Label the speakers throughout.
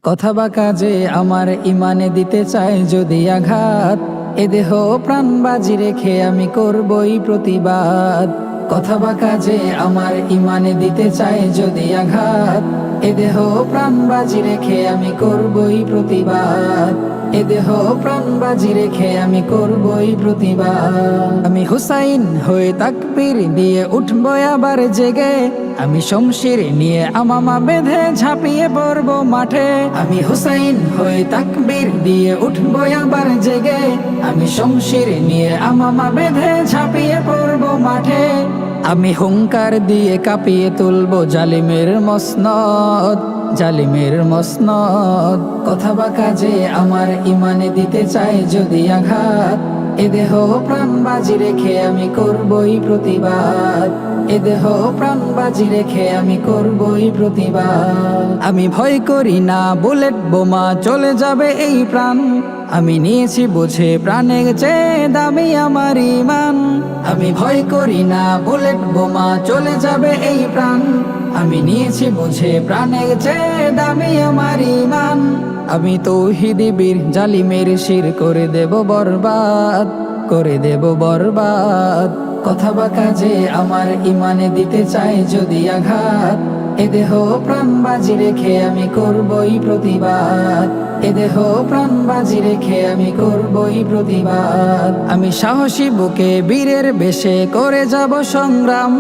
Speaker 1: কথা বা কাজে আমার ইমানে দিতে চায় যদি আঘাত, এ দেহ প্রাণ বাজি রেখে আমি করবই প্রতিবাদ। কথা বা কাজে আমার ইমানে দিতে চায় যদি আঘাত, এ দেহ প্রাণ বাজি রেখে আমি করবই প্রতিবাদ। এ দেহ প্রাণ বাজি রেখে আমি করবই প্রতিবাদ। আমি হুসাইন হয়ে তাকবীর দিয়ে উঠবো আবার জেগে, আমি শমশির নিয়ে আমামা বেঁধে ঝাঁপিয়ে পড়বো মাঠে। আমি হুসাইন হয়ে তাকবীর দিয়ে উঠবো আবার জেগে, আমি শমশির নিয়ে আমামা বেঁধে ঝাঁপিয়ে পড়বো মাঠে। আমি হুঙ্কার দিয়ে কাঁপিয়ে তুলবো জালিমের মসনদ, জালিমের মসনদ। কথা বা কাজে আমার ইমানে দিতে চায় যদি আঘাত, এ দেহ প্রাণ বাজি রেখে আমি করবই প্রতিবাদ। এ দেহ প্রাণ বাজি রেখে আমি করবই প্রতিবাদ। আমি ভয় করি না বুলেট বোমা চলে যাবে এই প্রাণ, আমি নিয়েছি বুঝে প্রাণের চেয়ে দামি আমার ঈমান। আমি ভয় করি না বুলেট বোমা চলে যাবে এই প্রাণ, আমি নিয়েছি বুঝে প্রাণের চেয়ে দামি আমার ঈমান। আমি তৌহিদি বীর জালিমের শির করে দেব বরবাদ, করে দেব বরবাদ। কথা বা কাজে আমার ইমানে দিতে চাই যদি আঘাত, এ দেহ প্রাণ বাজি রেখে আমি করবই প্রতিবাদ। এ দেহ প্রাণ বাজি রেখে আমি করবই প্রতিবাদ। আমি সাহসী বুকে বীরের বেশে করে যাব সংগ্রাম,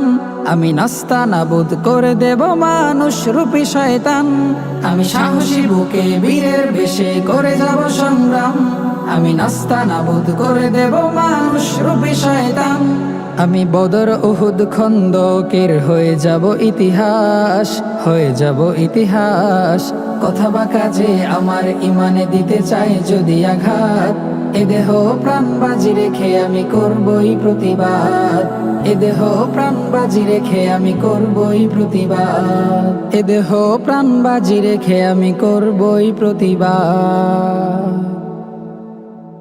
Speaker 1: আমি নাস্তা নাবুদ করে দেব মানুষ রূপী শয়তান। আমি সাহসী বুকে বীরের বেশে করে যাব সংগ্রাম, আমি নাস্তা নাবুদ করে দেব মানুষ রূপী শয়তান। আমি বদর উহুদ খন্দকের হয়ে যাব ইতিহাস, হয়ে যাব ইতিহাস। কথা বা কাজে আমার ইমানে দিতে চাই যদি আঘাত, এ দেহ প্রাণ বাজি রেখে আমি করবই প্রতিবাদ। এ দেহ প্রাণ বাজি রেখে আমি করবই প্রতিবাদ। এ দেহ প্রাণ বাজি রেখে আমি করবই প্রতিবাদ।